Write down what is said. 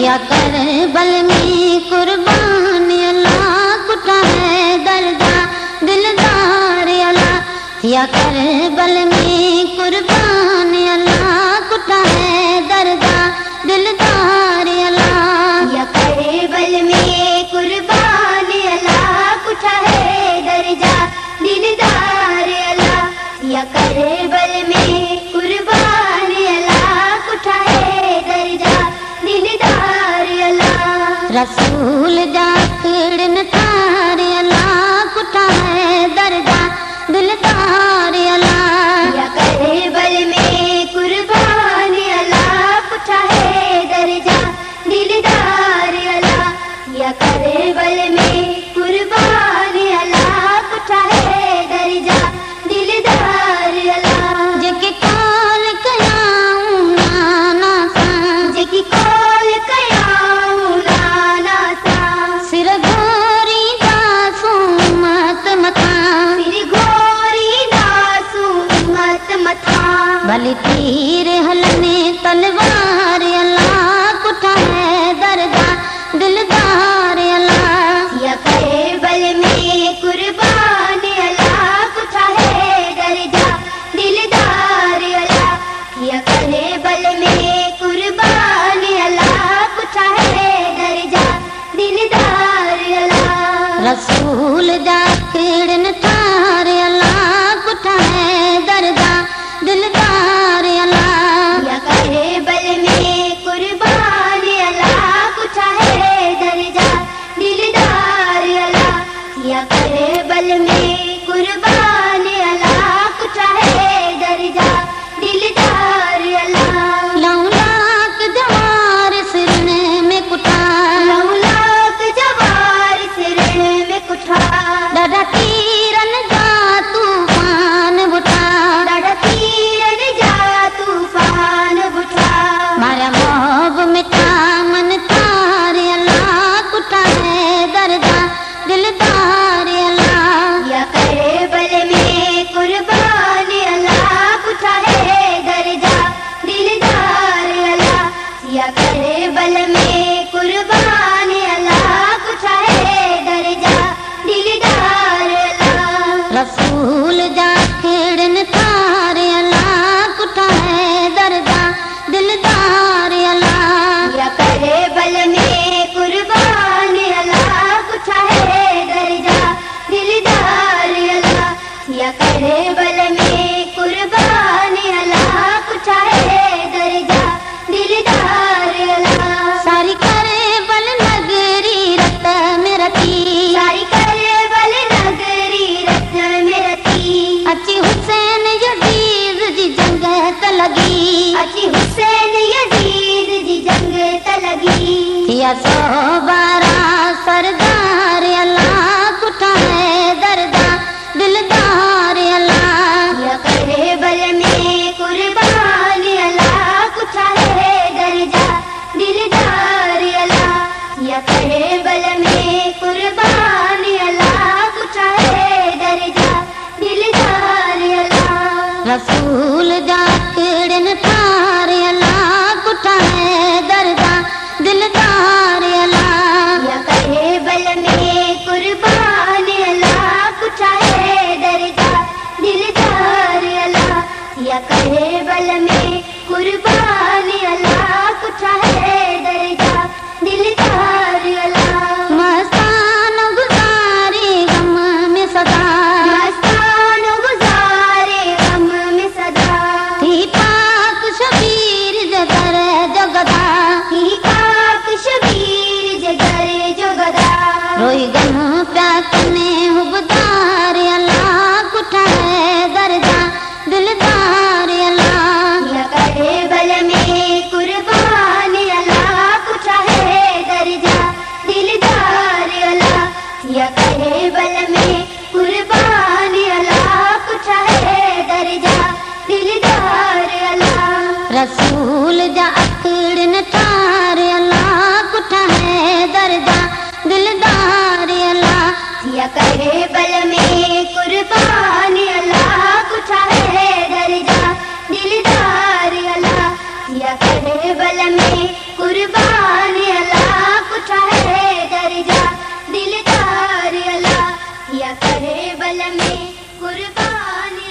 या करबल में कुर्बान अल्लाह कुटा है दर्जा दिलदार अल्लाह। या करबल में कुर्बान अल्लाह कुटा है दर्जा दिलदार अल्लाह। या करबल में कुर्बान अल्लाह कुटा है दर्जा दिलदार अल्लाह। या करबल में कुर्बान अल्लाह कुटा है दर्जा दिलदार अल्लाह। रसूल जाकड़न थार अल्लाह कुटा है दर्जा दिलदार अल्लाह। या करबल में कुर्बान अल्लाह कुटा है दर्जा दिलदार अल्लाह। या करबल में कुर्बान अल्लाह कुटा है दर्जा दिलदार अल्लाह। जेके कॉल कयाऊं नाना सा जेकी कॉल कयाऊं नाना सा सिर घोरी दासू मत मथा सिर घोरी दासू मत मथा भली तीर हलने तलवार अल्लाह कुटा है दर्जा दिलदार अल्लाह। या करबल में कुर्बान अल्लाह कुटा है दर्जा दिलदार अल्लाह। या करबल में कुर्बान अल्लाह कुटा है दर्जा दिलदार अल्लाह। रसूल जाकड़न थार अल्लाह कुटा है दर्जा दिलदार अल्लाह। या करबल में कुर्बान अल्लाह कुटा है दर्जा दिलदार अल्लाह। या करबल में कुर्बान अल्लाह कुटा है दर्जा दिलदार अल्लाह। लौलाक जवार सिरने में कुटा लौलाक जवार सिर में कुठा डरा तीरन जा तूफान बुठा डाढ़ा तीरन जा तूफान बुठा मारा मोहब मिठा मन तार अल्लाह कुटा है दर्जा दिलदार अल्लाह। या करबल में कुर्बान अल्लाह कुटा है दर्जा दिलदार अल्लाह। या करबल में कुर्बान अल्लाह कुटा है दर्जा दिलदार अल्लाह। रसूल जाकड़न थार अल्लाह कुटा है दर्जा दिलदार अल्लाह। या करबल में कुर्बान अल्लाह कुटा है दर्जा दिलदार अल्लाह। या करबल में कुर्बान अल्लाह कुटा है दर्जा दिलदार अल्लाह। सारी करबल नगरी रत में रती सारी करबल नगरी रत में रती अची हुसैन यजीद जी जंग त लगी अची हुसैन यजीद जी जंग त लगी। थिया 112 सरदार अल्लाह कुटा है दर्जा दिलदार अल्लाह। या करबल में कुर्बान अल्लाह कुटा है दर्जा दिलदार अल्लाह। या करबल में कुर्बान अल्लाह कुटा है दर्जा दिलदार अल्लाह। रसूल जाकड़न थार अल्लाह कुटा है दर्जा दिलदार अल्लाह। या करबल में कुर्बान अल्लाह कुटा है दर्जा दिलदार अल्लाह। या करबल में कुर्बान अल्लाह कुटा है दर्जा दिलदार अल्लाह। मस्तान गुजारे गम में सदा मस्तान गुजारे गम में सदा थी पाक शबीर जगर जगदा ही पाक शबीर जगर जो गदा रोई गम प्या कने हुबदार अल्लाह कुटा है दर्जा दिलदार अल्लाह। या करबल में कुर्बान अल्लाह कुटा है दर्जा दिलदार अल्लाह। या करबल में कुर्बान अल्लाह कुटा है दर्जा दिलदार अल्लाह। रसूल जाकड़न थार अल्लाह कुटा है दर्जा दिलदार अल्लाह। या करबल में कुर्बान अल्लाह कुटा है दर्जा दिलदार अल्लाह। या करबल में कुर्बान करबल में कुर्बानी